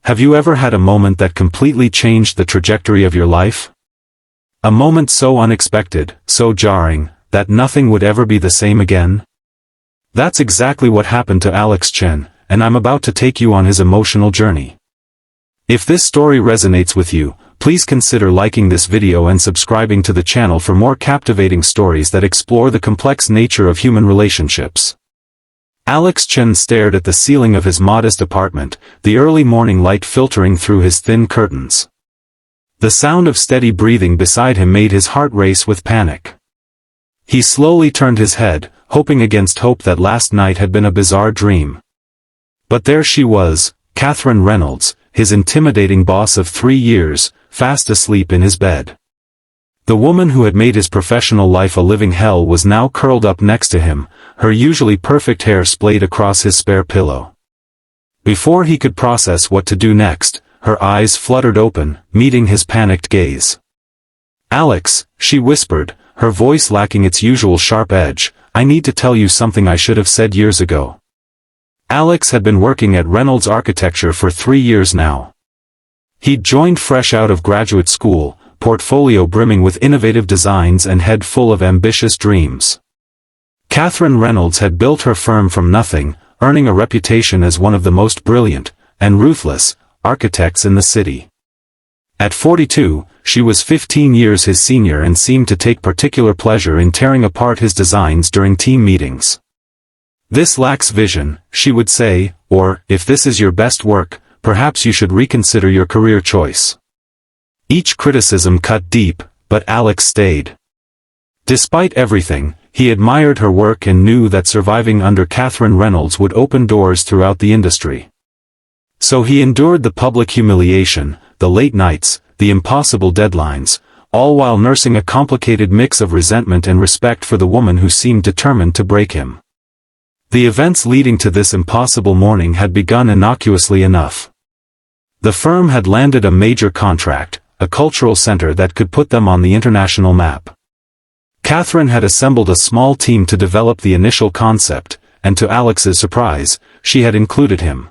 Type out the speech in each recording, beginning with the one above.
Have you ever had a moment that completely changed the trajectory of your life? A moment so unexpected, so jarring, that nothing would ever be the same again? That's exactly what happened to Alex Chen, and I'm about to take you on his emotional journey. If this story resonates with you, please consider liking this video and subscribing to the channel for more captivating stories that explore the complex nature of human relationships. Alex Chen stared at the ceiling of his modest apartment, the early morning light filtering through his thin curtains. The sound of steady breathing beside him made his heart race with panic. He slowly turned his head, hoping against hope that last night had been a bizarre dream. But there she was, Catherine Reynolds, his intimidating boss of 3 years, fast asleep in his bed. The woman who had made his professional life a living hell was now curled up next to him, her usually perfect hair splayed across his spare pillow. Before he could process what to do next, her eyes fluttered open, meeting his panicked gaze. "Alex," she whispered, her voice lacking its usual sharp edge, "I need to tell you something I should have said years ago." Alex had been working at Reynolds Architecture for 3 years now. He'd joined fresh out of graduate school, portfolio brimming with innovative designs and head full of ambitious dreams. Catherine Reynolds had built her firm from nothing, earning a reputation as one of the most brilliant, and ruthless, architects in the city. At 42, she was 15 years his senior and seemed to take particular pleasure in tearing apart his designs during team meetings. "This lacks vision," she would say, or, "If this is your best work, perhaps you should reconsider your career choice." Each criticism cut deep, but Alex stayed. Despite everything, he admired her work and knew that surviving under Catherine Reynolds would open doors throughout the industry. So he endured the public humiliation, the late nights, the impossible deadlines, all while nursing a complicated mix of resentment and respect for the woman who seemed determined to break him. The events leading to this impossible morning had begun innocuously enough. The firm had landed a major contract, a cultural center that could put them on the international map. Catherine had assembled a small team to develop the initial concept, and to Alex's surprise, she had included him.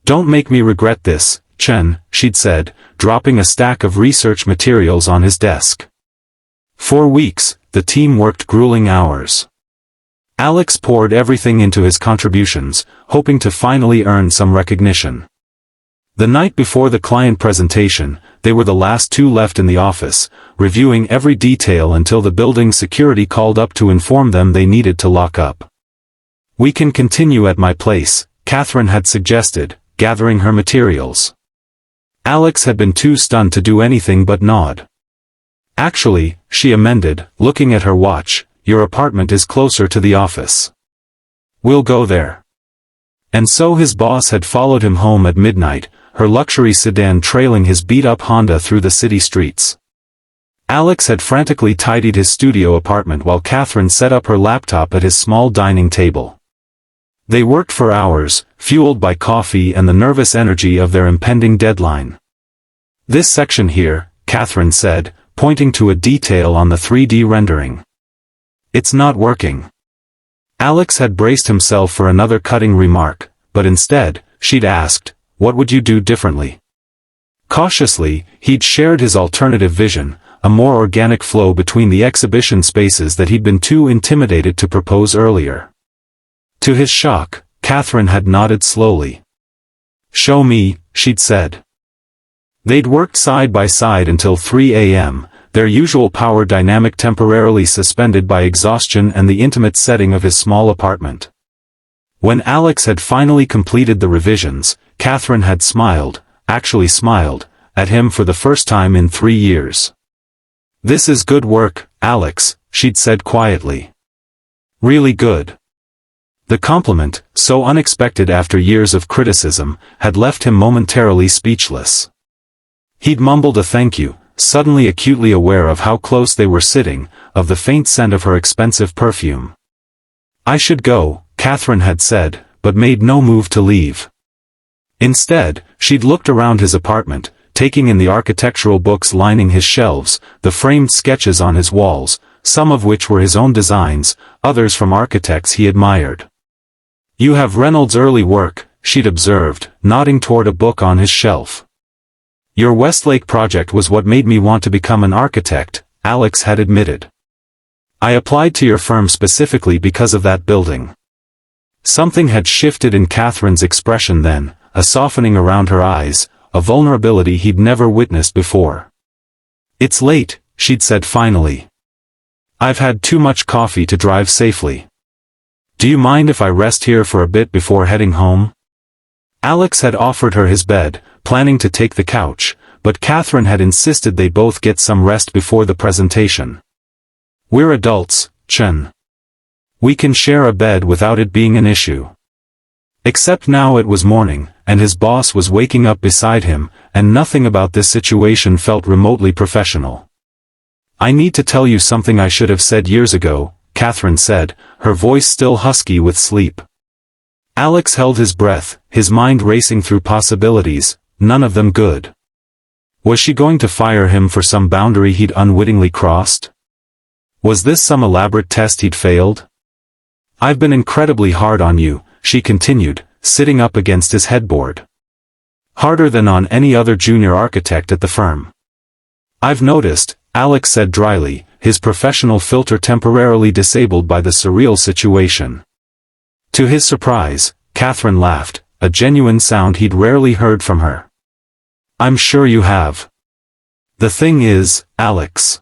"Don't make me regret this, Chen," she'd said, dropping a stack of research materials on his desk. For weeks, the team worked grueling hours. Alex poured everything into his contributions, hoping to finally earn some recognition. The night before the client presentation, they were the last two left in the office, reviewing every detail until the building security called up to inform them they needed to lock up. "We can continue at my place," Catherine had suggested, gathering her materials. Alex had been too stunned to do anything but nod. "Actually," she amended, looking at her watch, "your apartment is closer to the office. We'll go there." And so his boss had followed him home at midnight, her luxury sedan trailing his beat-up Honda through the city streets. Alex had frantically tidied his studio apartment while Catherine set up her laptop at his small dining table. They worked for hours, fueled by coffee and the nervous energy of their impending deadline. "This section here," Catherine said, pointing to a detail on the 3D rendering. "It's not working." Alex had braced himself for another cutting remark, but instead, she'd asked, "What would you do differently?" Cautiously, he'd shared his alternative vision, a more organic flow between the exhibition spaces that he'd been too intimidated to propose earlier. To his shock, Catherine had nodded slowly. "Show me," she'd said. They'd worked side by side until 3 a.m., their usual power dynamic temporarily suspended by exhaustion and the intimate setting of his small apartment. When Alex had finally completed the revisions, Catherine had smiled, actually smiled, at him for the first time in 3 years. "This is good work, Alex," she'd said quietly. "Really good." The compliment, so unexpected after years of criticism, had left him momentarily speechless. He'd mumbled a thank you, suddenly acutely aware of how close they were sitting, of the faint scent of her expensive perfume. "I should go," Catherine had said, but made no move to leave. Instead, she'd looked around his apartment, taking in the architectural books lining his shelves, the framed sketches on his walls, some of which were his own designs, others from architects he admired. "You have Reynolds' early work," she'd observed, nodding toward a book on his shelf. Your Westlake project was what made me want to become an architect, Alex had admitted. I applied to your firm specifically because of that building. Something had shifted in Catherine's expression then, a softening around her eyes, a vulnerability he'd never witnessed before. It's late, she'd said finally. I've had too much coffee to drive safely. Do you mind if I rest here for a bit before heading home? Alex had offered her his bed, planning to take the couch, but Catherine had insisted they both get some rest before the presentation. We're adults, Chen. We can share a bed without it being an issue. Except now it was morning, and his boss was waking up beside him, and nothing about this situation felt remotely professional. I need to tell you something I should have said years ago, Catherine said, her voice still husky with sleep. Alex held his breath, his mind racing through possibilities, none of them good. Was she going to fire him for some boundary he'd unwittingly crossed? Was this some elaborate test he'd failed? I've been incredibly hard on you, she continued, sitting up against his headboard. Harder than on any other junior architect at the firm. I've noticed, Alex said dryly, his professional filter temporarily disabled by the surreal situation. To his surprise, Catherine laughed, a genuine sound he'd rarely heard from her. I'm sure you have. The thing is, Alex.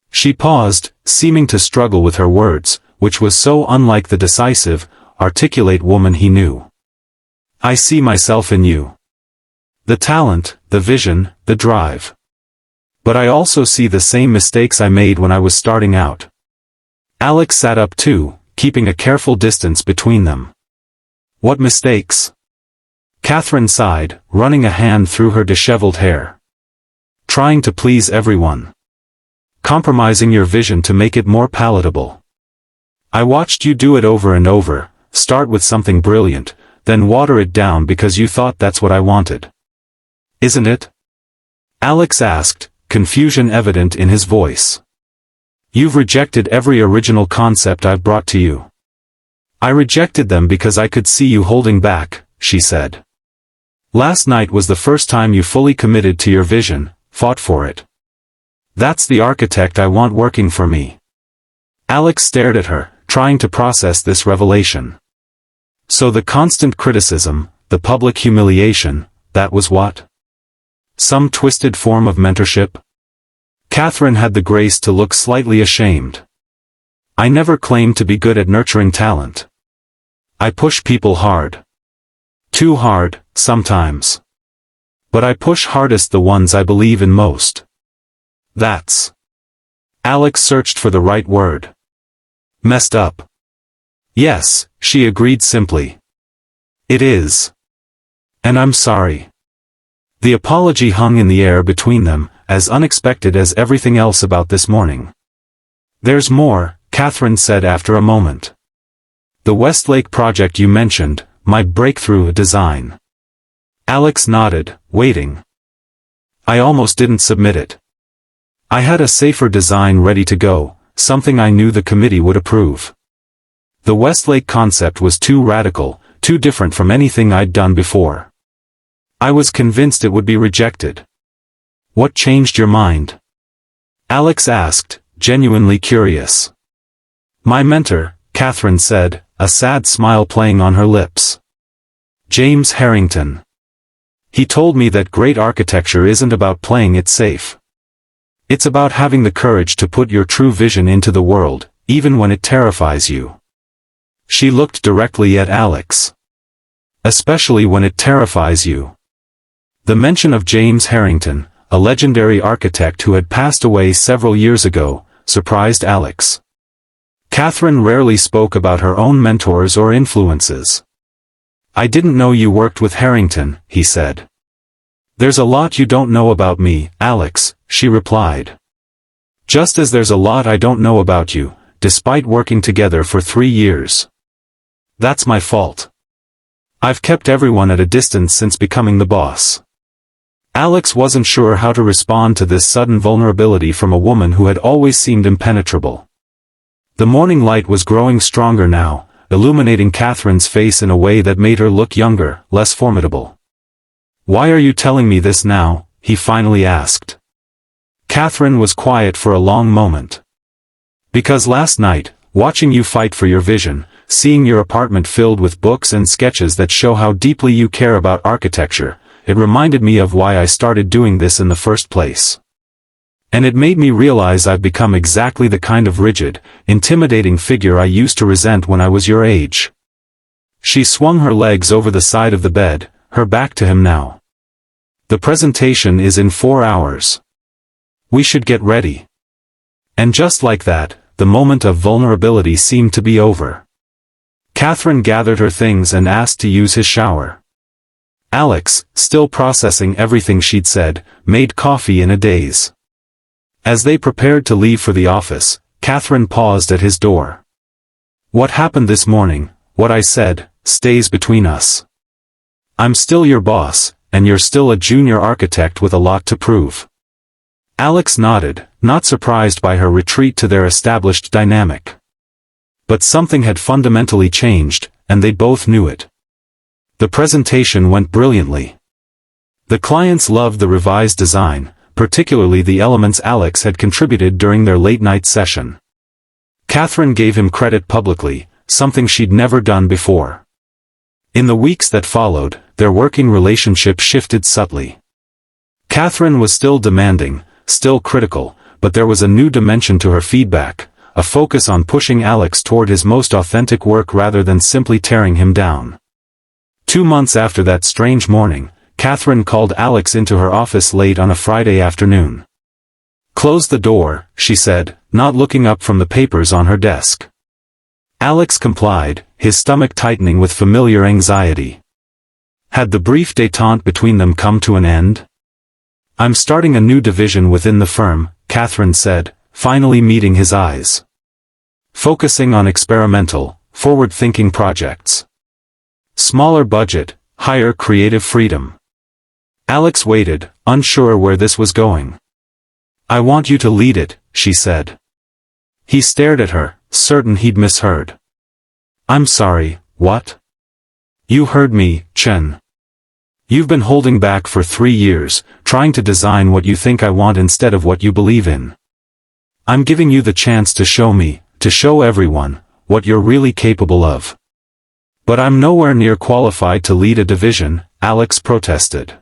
She paused, seeming to struggle with her words, which was so unlike the decisive, articulate woman he knew. I see myself in you. The talent, the vision, the drive. But I also see the same mistakes I made when I was starting out. Alex sat up too, keeping a careful distance between them. What mistakes? Catherine sighed, running a hand through her disheveled hair. Trying to please everyone. Compromising your vision to make it more palatable. I watched you do it over and over, start with something brilliant, then water it down because you thought that's what I wanted. Isn't it? Alex asked, confusion evident in his voice. You've rejected every original concept I've brought to you. I rejected them because I could see you holding back, she said. Last night was the first time you fully committed to your vision, fought for it. That's the architect I want working for me. Alex stared at her, trying to process this revelation. So the constant criticism, the public humiliation, that was what? Some twisted form of mentorship? Catherine had the grace to look slightly ashamed. I never claimed to be good at nurturing talent. I push people hard. Too hard, sometimes. But I push hardest the ones I believe in most. That's. Alex searched for the right word. Messed up. Yes, she agreed simply. It is. And I'm sorry. The apology hung in the air between them, as unexpected as everything else about this morning. There's more, Catherine said after a moment. The Westlake project you mentioned, my breakthrough design. Alex nodded, waiting. I almost didn't submit it. I had a safer design ready to go, something I knew the committee would approve. The Westlake concept was too radical, too different from anything I'd done before. I was convinced it would be rejected. What changed your mind? Alex asked, genuinely curious. My mentor, Catherine said, a sad smile playing on her lips. James Harrington. He told me that great architecture isn't about playing it safe. It's about having the courage to put your true vision into the world, even when it terrifies you. She looked directly at Alex. Especially when it terrifies you. The mention of James Harrington, a legendary architect who had passed away several years ago, surprised Alex. Catherine rarely spoke about her own mentors or influences. I didn't know you worked with Harrington, he said. There's a lot you don't know about me, Alex, she replied. Just as there's a lot I don't know about you, despite working together for 3 years. That's my fault. I've kept everyone at a distance since becoming the boss. Alex wasn't sure how to respond to this sudden vulnerability from a woman who had always seemed impenetrable. The morning light was growing stronger now, illuminating Catherine's face in a way that made her look younger, less formidable. "Why are you telling me this now?" he finally asked. Catherine was quiet for a long moment. "Because last night, watching you fight for your vision, seeing your apartment filled with books and sketches that show how deeply you care about architecture, it reminded me of why I started doing this in the first place. And it made me realize I've become exactly the kind of rigid, intimidating figure I used to resent when I was your age." She swung her legs over the side of the bed, her back to him now. "The presentation is in 4 hours. We should get ready." And just like that, the moment of vulnerability seemed to be over. Catherine gathered her things and asked to use his shower. Alex, still processing everything she'd said, made coffee in a daze. As they prepared to leave for the office, Catherine paused at his door. "What happened this morning, what I said, stays between us. I'm still your boss, and you're still a junior architect with a lot to prove." Alex nodded, not surprised by her retreat to their established dynamic. But something had fundamentally changed, and they both knew it. The presentation went brilliantly. The clients loved the revised design, particularly the elements Alex had contributed during their late-night session. Catherine gave him credit publicly, something she'd never done before. In the weeks that followed, their working relationship shifted subtly. Catherine was still demanding, still critical, but there was a new dimension to her feedback, a focus on pushing Alex toward his most authentic work rather than simply tearing him down. 2 months after that strange morning, Catherine called Alex into her office late on a Friday afternoon. "Close the door," she said, not looking up from the papers on her desk. Alex complied, his stomach tightening with familiar anxiety. Had the brief détente between them come to an end? "I'm starting a new division within the firm," Catherine said, finally meeting his eyes. "Focusing on experimental, forward-thinking projects. Smaller budget, higher creative freedom." Alex waited, unsure where this was going. "I want you to lead it," she said. He stared at her, certain he'd misheard. "I'm sorry, what?" "You heard me, Chen. You've been holding back for 3 years, trying to design what you think I want instead of what you believe in. I'm giving you the chance to show me, to show everyone, what you're really capable of." "But I'm nowhere near qualified to lead a division," Alex protested.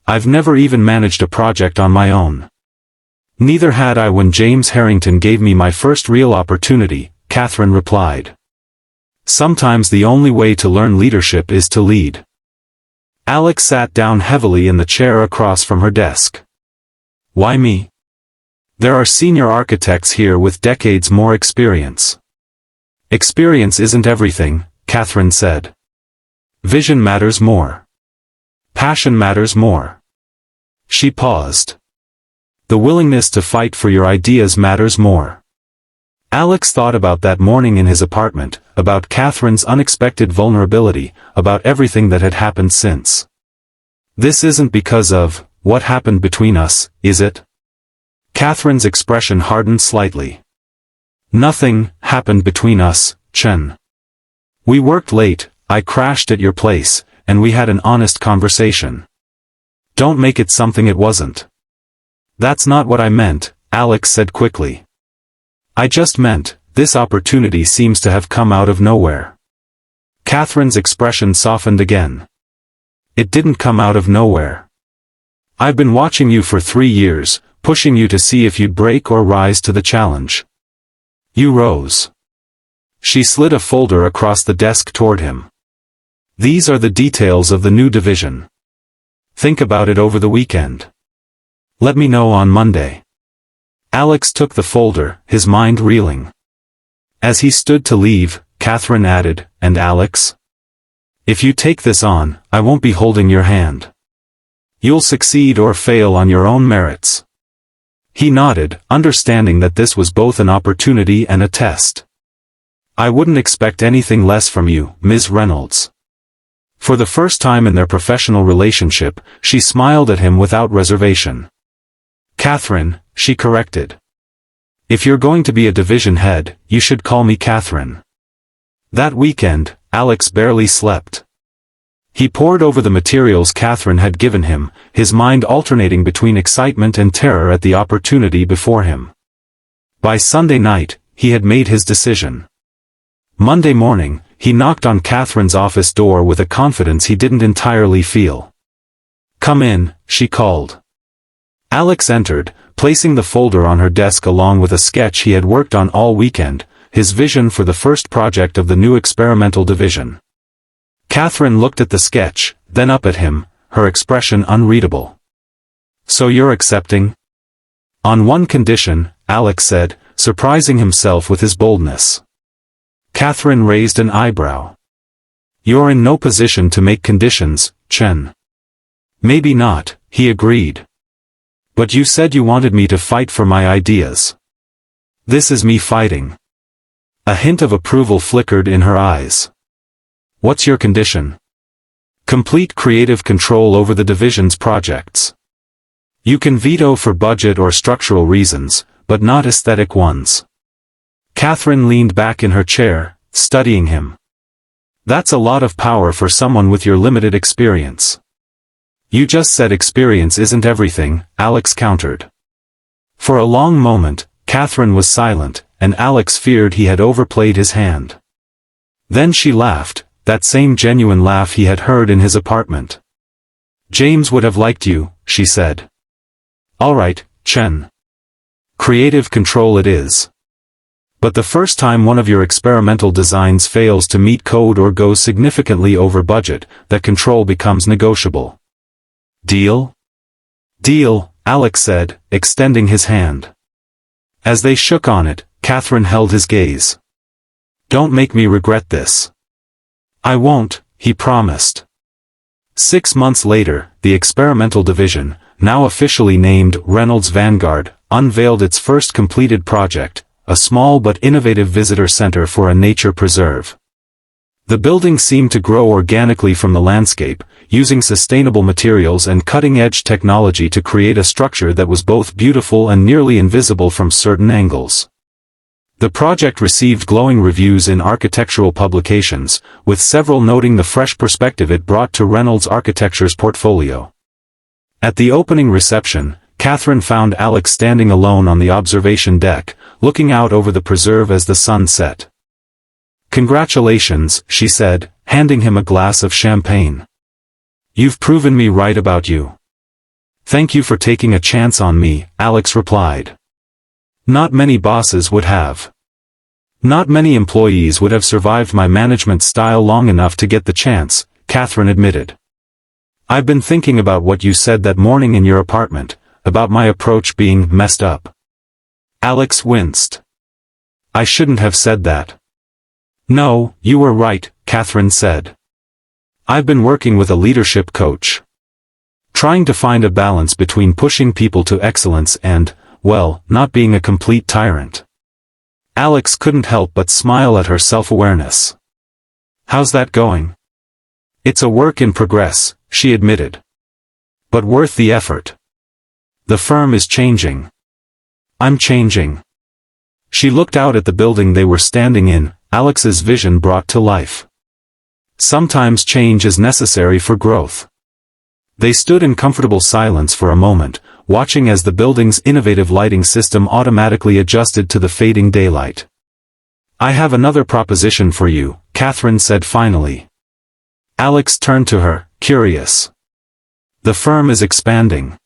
"I've never even managed a project on my own." "Neither had I when James Harrington gave me my first real opportunity," Catherine replied. "Sometimes the only way to learn leadership is to lead." Alex sat down heavily in the chair across from her desk. "Why me? There are senior architects here with decades more experience." "Experience isn't everything," Catherine said. "Vision matters more. Passion matters more." She paused. "The willingness to fight for your ideas matters more." Alex thought about that morning in his apartment, about Catherine's unexpected vulnerability, about everything that had happened since. "This isn't because of what happened between us, is it?" Catherine's expression hardened slightly. "Nothing happened between us, Chen. We worked late, I crashed at your place, and we had an honest conversation. Don't make it something it wasn't." "That's not what I meant," Alex said quickly. "I just meant, this opportunity seems to have come out of nowhere." Catherine's expression softened again. "It didn't come out of nowhere. I've been watching you for 3 years, pushing you to see if you'd break or rise to the challenge. You rose." She slid a folder across the desk toward him. "These are the details of the new division. Think about it over the weekend. Let me know on Monday." Alex took the folder, his mind reeling. As he stood to leave, Catherine added, "And Alex? If you take this on, I won't be holding your hand. You'll succeed or fail on your own merits." He nodded, understanding that this was both an opportunity and a test. "I wouldn't expect anything less from you, Ms. Reynolds." For the first time in their professional relationship, she smiled at him without reservation. "Catherine," she corrected. "If you're going to be a division head, you should call me Catherine." That weekend, Alex barely slept. He pored over the materials Catherine had given him, his mind alternating between excitement and terror at the opportunity before him. By Sunday night, he had made his decision. Monday morning, he knocked on Catherine's office door with a confidence he didn't entirely feel. "Come in," she called. Alex entered, placing the folder on her desk along with a sketch he had worked on all weekend, his vision for the first project of the new experimental division. Catherine looked at the sketch, then up at him, her expression unreadable. "So you're accepting?" "On one condition," Alex said, surprising himself with his boldness. Catherine raised an eyebrow. "You're in no position to make conditions, Chen." "Maybe not," he agreed. "But you said you wanted me to fight for my ideas. This is me fighting." A hint of approval flickered in her eyes. "What's your condition?" "Complete creative control over the division's projects. You can veto for budget or structural reasons, but not aesthetic ones." Catherine leaned back in her chair, studying him. "That's a lot of power for someone with your limited experience." "You just said experience isn't everything," Alex countered. For a long moment, Catherine was silent, and Alex feared he had overplayed his hand. Then she laughed, that same genuine laugh he had heard in his apartment. "James would have liked you," she said. "All right, Chen. Creative control it is. But the first time one of your experimental designs fails to meet code or goes significantly over budget, that control becomes negotiable. Deal?" "Deal," Alex said, extending his hand. As they shook on it, Catherine held his gaze. "Don't make me regret this." "I won't," he promised. 6 months later, the experimental division, now officially named Reynolds Vanguard, unveiled its first completed project, a small but innovative visitor center for a nature preserve. The building seemed to grow organically from the landscape, using sustainable materials and cutting-edge technology to create a structure that was both beautiful and nearly invisible from certain angles. The project received glowing reviews in architectural publications, with several noting the fresh perspective it brought to Reynolds Architecture's portfolio. At the opening reception, Catherine found Alex standing alone on the observation deck, looking out over the preserve as the sun set. "Congratulations," she said, handing him a glass of champagne. "You've proven me right about you." "Thank you for taking a chance on me," Alex replied. "Not many bosses would have. Not many employees would have survived my management style long enough to get the chance," Catherine admitted. "I've been thinking about what you said that morning in your apartment, about my approach being messed up." Alex winced. "I shouldn't have said that." "No, you were right," Catherine said. "I've been working with a leadership coach. Trying to find a balance between pushing people to excellence and, well, not being a complete tyrant." Alex couldn't help but smile at her self-awareness. "How's that going?" "It's a work in progress," she admitted. "But worth the effort. The firm is changing. I'm changing." She looked out at the building they were standing in, Alex's vision brought to life. Sometimes change is necessary for growth. They stood in comfortable silence for a moment, watching as the building's innovative lighting system automatically adjusted to the fading daylight. "I have another proposition for you," Catherine said finally. Alex turned to her, curious. "The firm is expanding.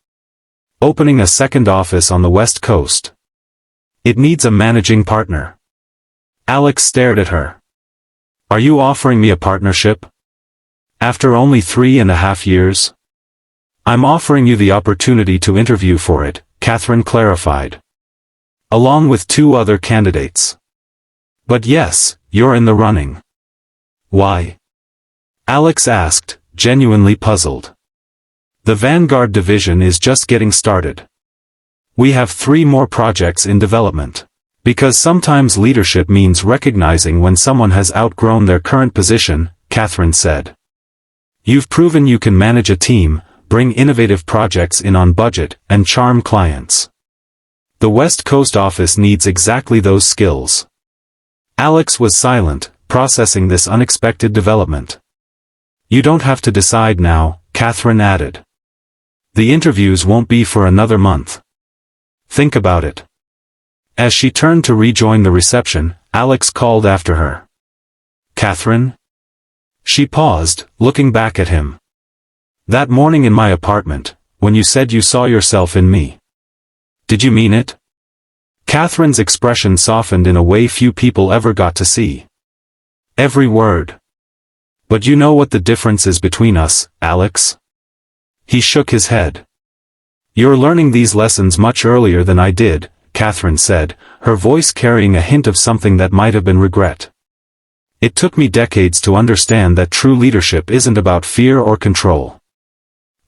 Opening a second office on the West Coast. It needs a managing partner." Alex stared at her. "Are you offering me a partnership? After only 3.5 years?" "I'm offering you the opportunity to interview for it," Catherine clarified. "Along with 2 other candidates. But yes, you're in the running." "Why?" Alex asked, genuinely puzzled. "The Vanguard division is just getting started. We have 3 more projects in development. Because sometimes leadership means recognizing when someone has outgrown their current position," Catherine said. "You've proven you can manage a team, bring innovative projects in on budget, and charm clients. The West Coast office needs exactly those skills." Alex was silent, processing this unexpected development. You don't have to decide now, Catherine added. The interviews won't be for another month. Think about it. As she turned to rejoin the reception, Alex called after her. Catherine? She paused, looking back at him. That morning in my apartment, when you said you saw yourself in me. Did you mean it? Catherine's expression softened in a way few people ever got to see. Every word. But you know what the difference is between us, Alex? He shook his head. You're learning these lessons much earlier than I did, Catherine said, her voice carrying a hint of something that might have been regret. It took me decades to understand that true leadership isn't about fear or control.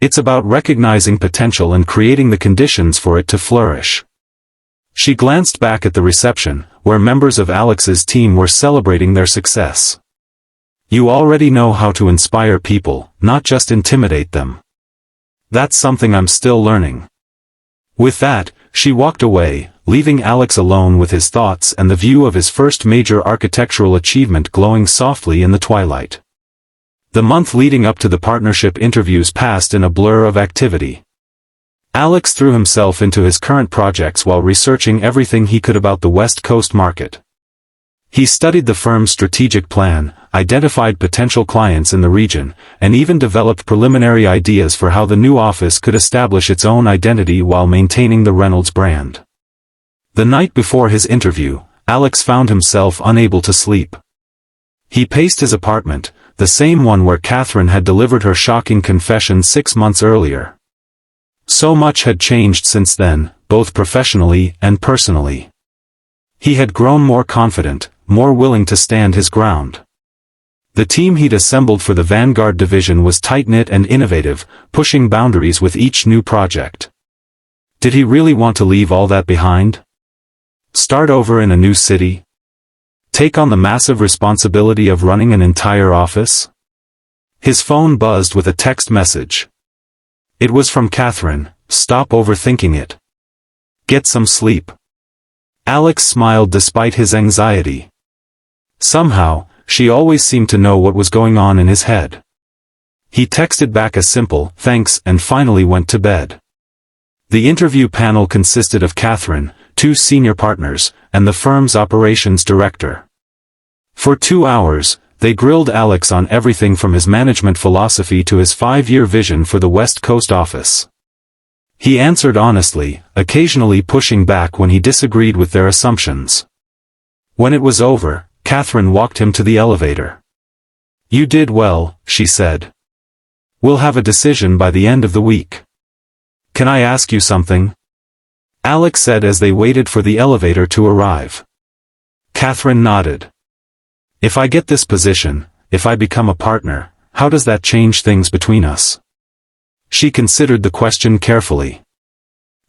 It's about recognizing potential and creating the conditions for it to flourish. She glanced back at the reception, where members of Alex's team were celebrating their success. You already know how to inspire people, not just intimidate them. That's something I'm still learning. With that, she walked away, leaving Alex alone with his thoughts and the view of his first major architectural achievement glowing softly in the twilight. The month leading up to the partnership interviews passed in a blur of activity. Alex threw himself into his current projects while researching everything he could about the West Coast market. He studied the firm's strategic plan, identified potential clients in the region, and even developed preliminary ideas for how the new office could establish its own identity while maintaining the Reynolds brand. The night before his interview, Alex found himself unable to sleep. He paced his apartment, the same one where Catherine had delivered her shocking confession 6 months earlier. So much had changed since then, both professionally and personally. He had grown more confident, more willing to stand his ground. The team he'd assembled for the Vanguard division was tight-knit and innovative, pushing boundaries with each new project. Did he really want to leave all that behind? Start over in a new city? Take on the massive responsibility of running an entire office? His phone buzzed with a text message. It was from Catherine. Stop overthinking it. Get some sleep. Alex smiled despite his anxiety. Somehow, she always seemed to know what was going on in his head. He texted back a simple, thanks, and finally went to bed. The interview panel consisted of Catherine, 2 senior partners, and the firm's operations director. For 2 hours, they grilled Alex on everything from his management philosophy to his 5-year vision for the West Coast office. He answered honestly, occasionally pushing back when he disagreed with their assumptions. When it was over, Catherine walked him to the elevator. You did well, she said. We'll have a decision by the end of the week. Can I ask you something? Alex said as they waited for the elevator to arrive. Catherine nodded. If I get this position, if I become a partner, how does that change things between us? She considered the question carefully.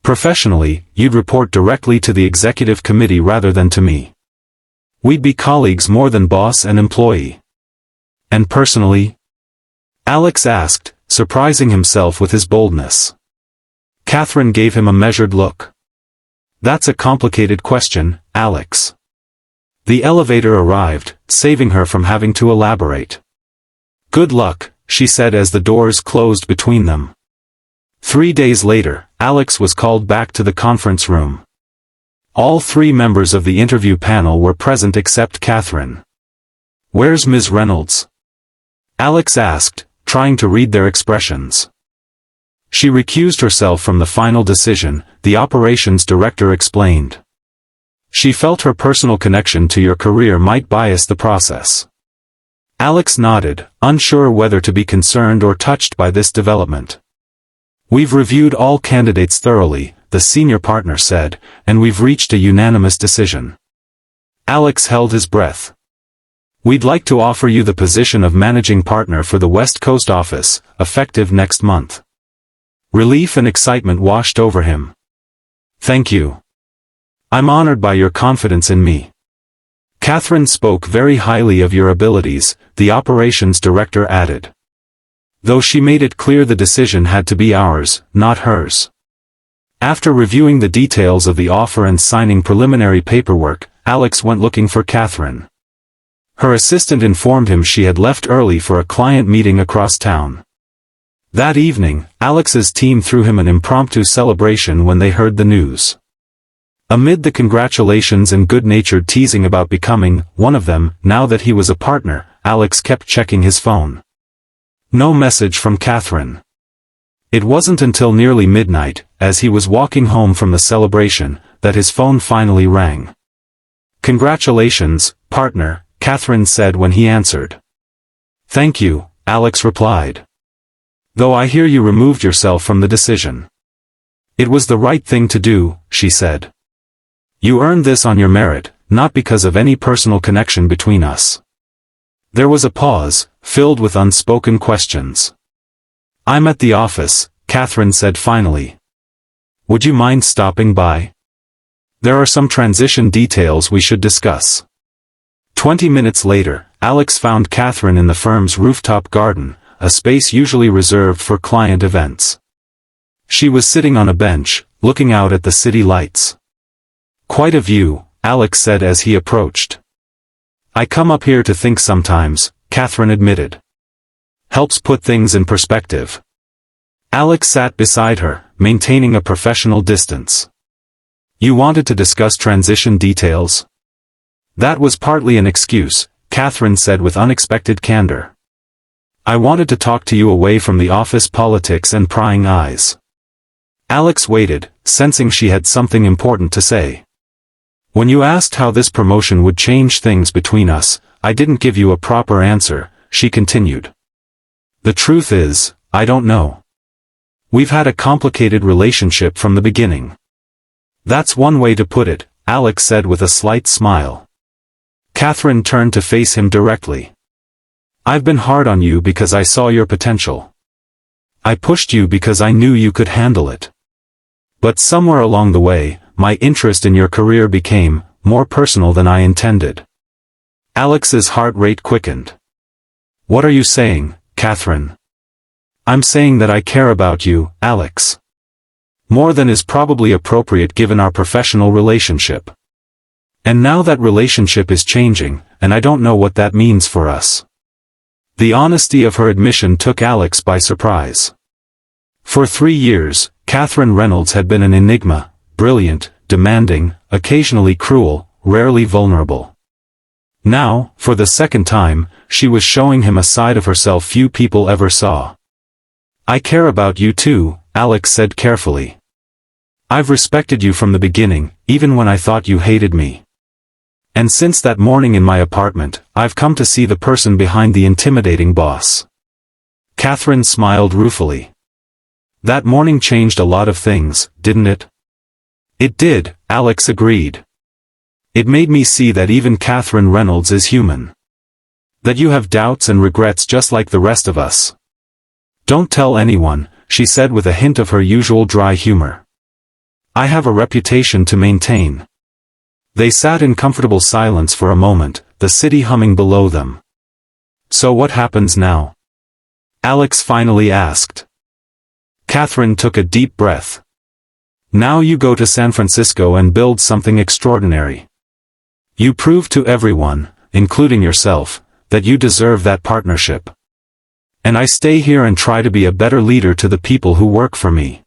Professionally, you'd report directly to the executive committee rather than to me. We'd be colleagues more than boss and employee. And personally? Alex asked, surprising himself with his boldness. Catherine gave him a measured look. That's a complicated question, Alex. The elevator arrived, saving her from having to elaborate. Good luck, she said as the doors closed between them. 3 days later, Alex was called back to the conference room. All 3 members of the interview panel were present except Catherine. Where's Ms. Reynolds? Alex asked, trying to read their expressions. She recused herself from the final decision, the operations director explained. She felt her personal connection to your career might bias the process. Alex nodded, unsure whether to be concerned or touched by this development. We've reviewed all candidates thoroughly, the senior partner said, and we've reached a unanimous decision. Alex held his breath. We'd like to offer you the position of managing partner for the West Coast office, effective next month. Relief and excitement washed over him. Thank you. I'm honored by your confidence in me. Catherine spoke very highly of your abilities, the operations director added. Though she made it clear the decision had to be ours, not hers. After reviewing the details of the offer and signing preliminary paperwork, Alex went looking for Catherine. Her assistant informed him she had left early for a client meeting across town. That evening, Alex's team threw him an impromptu celebration when they heard the news. Amid the congratulations and good-natured teasing about becoming one of them, now that he was a partner, Alex kept checking his phone. No message from Catherine. It wasn't until nearly midnight, as he was walking home from the celebration, that his phone finally rang. "Congratulations, partner," Catherine said when he answered. "Thank you," Alex replied. "Though I hear you removed yourself from the decision." "It was the right thing to do," she said. "You earned this on your merit, not because of any personal connection between us." There was a pause, filled with unspoken questions. "I'm at the office," Catherine said finally. "Would you mind stopping by? There are some transition details we should discuss." 20 minutes later, Alex found Catherine in the firm's rooftop garden, a space usually reserved for client events. She was sitting on a bench, looking out at the city lights. "Quite a view," Alex said as he approached. "I come up here to think sometimes," Catherine admitted. "Helps put things in perspective." Alex sat beside her, maintaining a professional distance. "You wanted to discuss transition details?" "That was partly an excuse," Catherine said with unexpected candor. "I wanted to talk to you away from the office politics and prying eyes." Alex waited, sensing she had something important to say. "When you asked how this promotion would change things between us, I didn't give you a proper answer," she continued. "The truth is, I don't know. We've had a complicated relationship from the beginning." "That's one way to put it," Alex said with a slight smile. Catherine turned to face him directly. "I've been hard on you because I saw your potential. I pushed you because I knew you could handle it. But somewhere along the way, my interest in your career became more personal than I intended." Alex's heart rate quickened. "What are you saying, Catherine?" "I'm saying that I care about you, Alex. More than is probably appropriate given our professional relationship. And now that relationship is changing, and I don't know what that means for us." The honesty of her admission took Alex by surprise. For 3 years, Catherine Reynolds had been an enigma, brilliant, demanding, occasionally cruel, rarely vulnerable. Now, for the second time, she was showing him a side of herself few people ever saw. "I care about you too," Alex said carefully. "I've respected you from the beginning, even when I thought you hated me. And since that morning in my apartment, I've come to see the person behind the intimidating boss." Catherine smiled ruefully. "That morning changed a lot of things, didn't it?" "It did," Alex agreed. "It made me see that even Catherine Reynolds is human. That you have doubts and regrets just like the rest of us." "Don't tell anyone," she said with a hint of her usual dry humor. "I have a reputation to maintain." They sat in comfortable silence for a moment, the city humming below them. "So what happens now?" Alex finally asked. Catherine took a deep breath. "Now you go to San Francisco and build something extraordinary. You prove to everyone, including yourself, that you deserve that partnership. And I stay here and try to be a better leader to the people who work for me."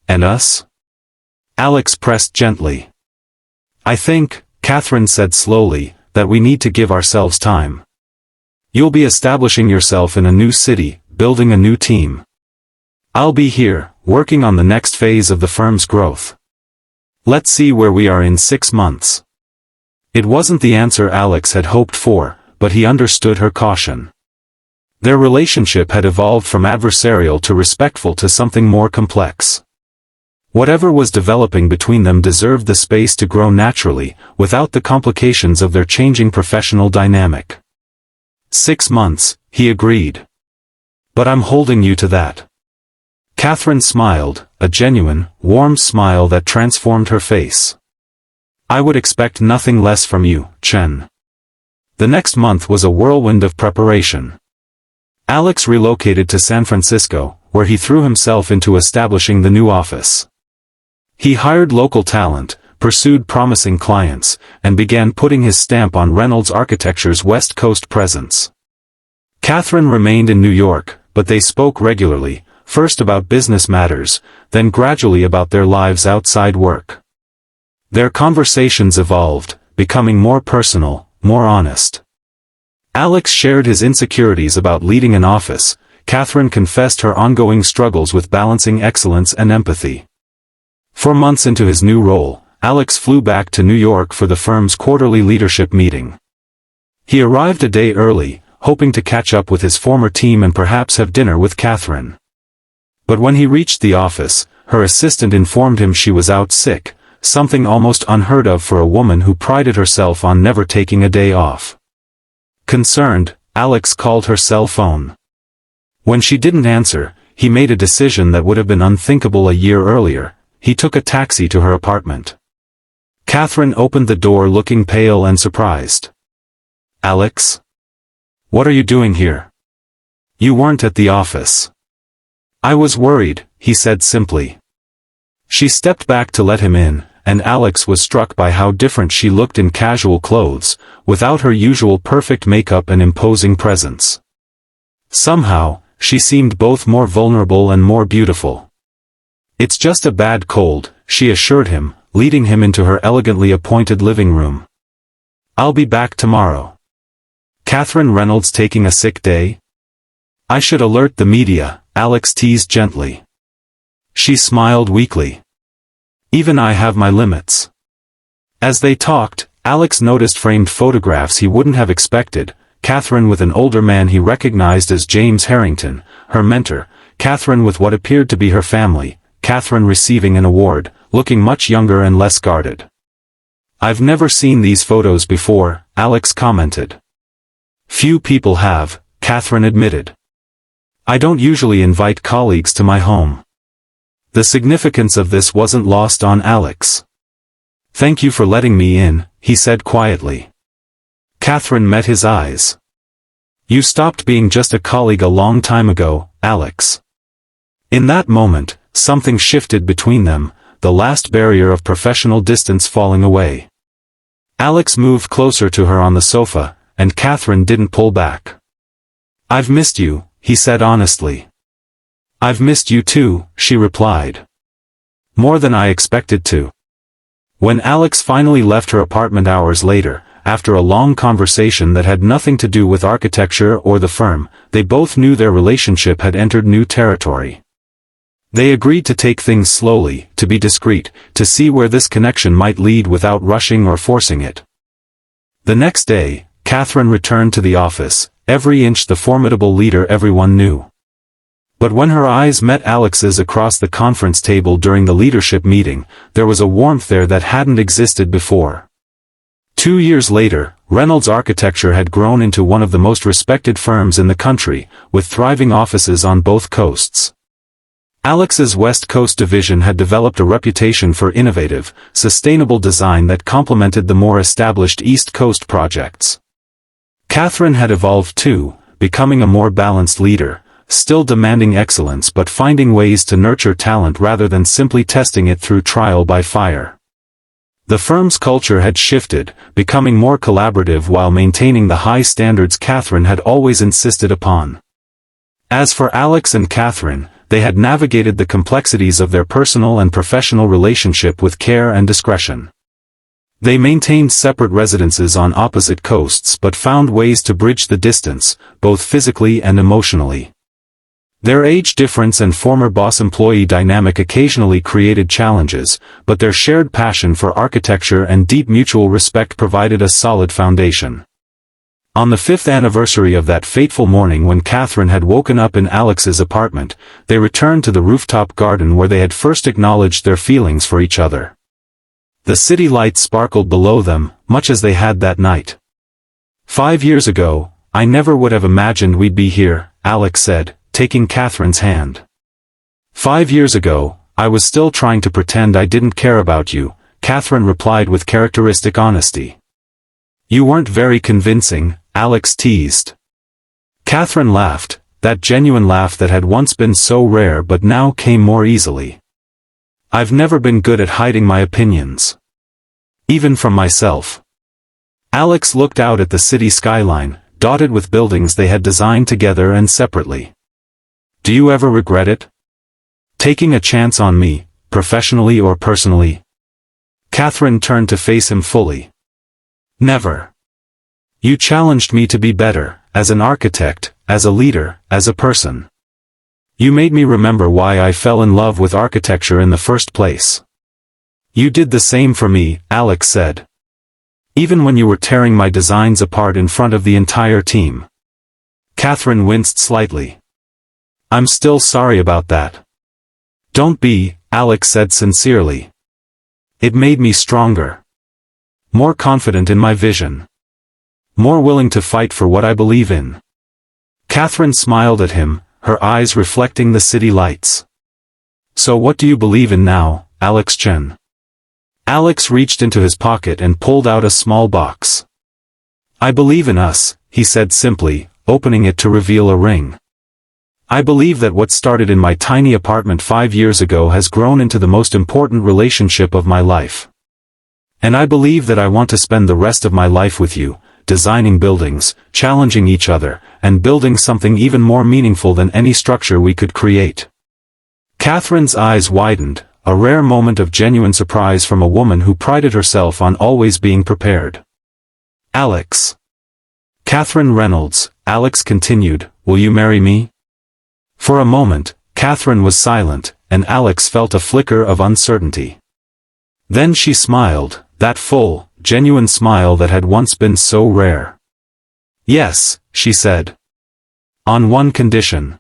"And us?" Alex pressed gently. "I think," Catherine said slowly, "that we need to give ourselves time. You'll be establishing yourself in a new city, building a new team. I'll be here, working on the next phase of the firm's growth. Let's see where we are in 6 months." It wasn't the answer Alex had hoped for, but he understood her caution. Their relationship had evolved from adversarial to respectful to something more complex. Whatever was developing between them deserved the space to grow naturally, without the complications of their changing professional dynamic. 6 months, he agreed. "But I'm holding you to that." Catherine smiled, a genuine, warm smile that transformed her face. "I would expect nothing less from you, Chen." The next month was a whirlwind of preparation. Alex relocated to San Francisco, where he threw himself into establishing the new office. He hired local talent, pursued promising clients, and began putting his stamp on Reynolds Architecture's West Coast presence. Catherine remained in New York, but they spoke regularly, first about business matters, then gradually about their lives outside work. Their conversations evolved, becoming more personal, more honest. Alex shared his insecurities about leading an office. Catherine confessed her ongoing struggles with balancing excellence and empathy. 4 months into his new role, Alex flew back to New York for the firm's quarterly leadership meeting. He arrived a day early, hoping to catch up with his former team and perhaps have dinner with Catherine. But when he reached the office, her assistant informed him she was out sick, something almost unheard of for a woman who prided herself on never taking a day off. Concerned, Alex called her cell phone. When she didn't answer, he made a decision that would have been unthinkable a year earlier. He took a taxi to her apartment. Catherine opened the door looking pale and surprised. "Alex? What are you doing here? You weren't at the office." "I was worried," he said simply. She stepped back to let him in, and Alex was struck by how different she looked in casual clothes, without her usual perfect makeup and imposing presence. Somehow, she seemed both more vulnerable and more beautiful. "It's just a bad cold," she assured him, leading him into her elegantly appointed living room. "I'll be back tomorrow." "Catherine Reynolds taking a sick day?" "I should alert the media," Alex teased gently. She smiled weakly. "Even I have my limits." As they talked, Alex noticed framed photographs he wouldn't have expected, Catherine with an older man he recognized as James Harrington, her mentor, Catherine with what appeared to be her family, Catherine receiving an award, looking much younger and less guarded. "I've never seen these photos before," Alex commented. "Few people have," Catherine admitted. "I don't usually invite colleagues to my home." The significance of this wasn't lost on Alex. "Thank you for letting me in," he said quietly. Catherine met his eyes. "You stopped being just a colleague a long time ago, Alex." In that moment, something shifted between them, the last barrier of professional distance falling away. Alex moved closer to her on the sofa, and Catherine didn't pull back. "I've missed you," he said honestly. "I've missed you too," she replied. "More than I expected to." When Alex finally left her apartment hours later, after a long conversation that had nothing to do with architecture or the firm, they both knew their relationship had entered new territory. They agreed to take things slowly, to be discreet, to see where this connection might lead without rushing or forcing it. The next day, Catherine returned to the office, every inch the formidable leader everyone knew. But when her eyes met Alex's across the conference table during the leadership meeting, there was a warmth there that hadn't existed before. 2 years later, Reynolds Architecture had grown into one of the most respected firms in the country, with thriving offices on both coasts. Alex's West Coast division had developed a reputation for innovative, sustainable design that complemented the more established East Coast projects. Catherine had evolved too, becoming a more balanced leader, still demanding excellence but finding ways to nurture talent rather than simply testing it through trial by fire. The firm's culture had shifted, becoming more collaborative while maintaining the high standards Catherine had always insisted upon. As for Alex and Catherine, they had navigated the complexities of their personal and professional relationship with care and discretion. They maintained separate residences on opposite coasts but found ways to bridge the distance, both physically and emotionally. Their age difference and former boss-employee dynamic occasionally created challenges, but their shared passion for architecture and deep mutual respect provided a solid foundation. On the 5th anniversary of that fateful morning when Catherine had woken up in Alex's apartment, they returned to the rooftop garden where they had first acknowledged their feelings for each other. The city lights sparkled below them, much as they had that night. "5 years ago, I never would have imagined we'd be here," Alex said, taking Catherine's hand. "5 years ago, I was still trying to pretend I didn't care about you," Catherine replied with characteristic honesty. "You weren't very convincing," Alex teased. Catherine laughed, that genuine laugh that had once been so rare but now came more easily. "I've never been good at hiding my opinions. Even from myself. Alex looked out at the city skyline, dotted with buildings they had designed together and separately. Do you ever regret it? Taking a chance on me, professionally or personally? Catherine turned to face him fully. Never. You challenged me to be better, as an architect, as a leader, as a person. You made me remember why I fell in love with architecture in the first place. You did the same for me, Alex said. Even when you were tearing my designs apart in front of the entire team. Catherine winced slightly. I'm still sorry about that. Don't be, Alex said sincerely. It made me stronger. More confident in my vision. More willing to fight for what I believe in. Catherine smiled at him, her eyes reflecting the city lights. So what do you believe in now, Alex Chen? Alex reached into his pocket and pulled out a small box. I believe in us, he said simply, opening it to reveal a ring. I believe that what started in my tiny apartment 5 years ago has grown into the most important relationship of my life. And I believe that I want to spend the rest of my life with you, designing buildings, challenging each other, and building something even more meaningful than any structure we could create. Catherine's eyes widened, a rare moment of genuine surprise from a woman who prided herself on always being prepared. Alex. Catherine Reynolds, Alex continued, will you marry me? For a moment, Catherine was silent, and Alex felt a flicker of uncertainty. Then she smiled, that full, genuine smile that had once been so rare. Yes, she said. On one condition.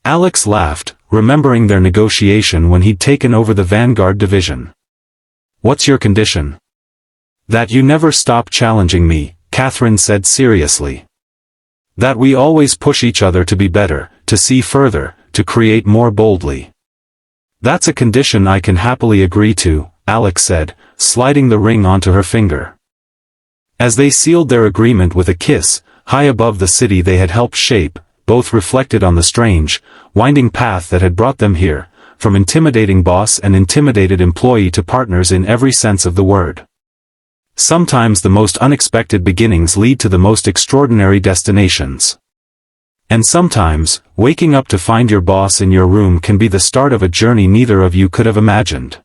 Alex laughed, remembering their negotiation when he'd taken over the Vanguard division. What's your condition? That you never stop challenging me, Catherine said seriously. That we always push each other to be better, to see further, to create more boldly. That's a condition I can happily agree to, Alex said, sliding the ring onto her finger. As they sealed their agreement with a kiss, high above the city they had helped shape, both reflected on the strange, winding path that had brought them here, from intimidating boss and intimidated employee to partners in every sense of the word. Sometimes the most unexpected beginnings lead to the most extraordinary destinations. And sometimes, waking up to find your boss in your room can be the start of a journey neither of you could have imagined.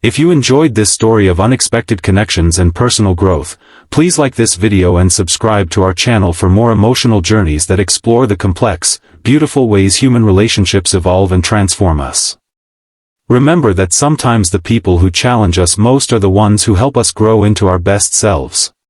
If you enjoyed this story of unexpected connections and personal growth, please like this video and subscribe to our channel for more emotional journeys that explore the complex, beautiful ways human relationships evolve and transform us. Remember that sometimes the people who challenge us most are the ones who help us grow into our best selves.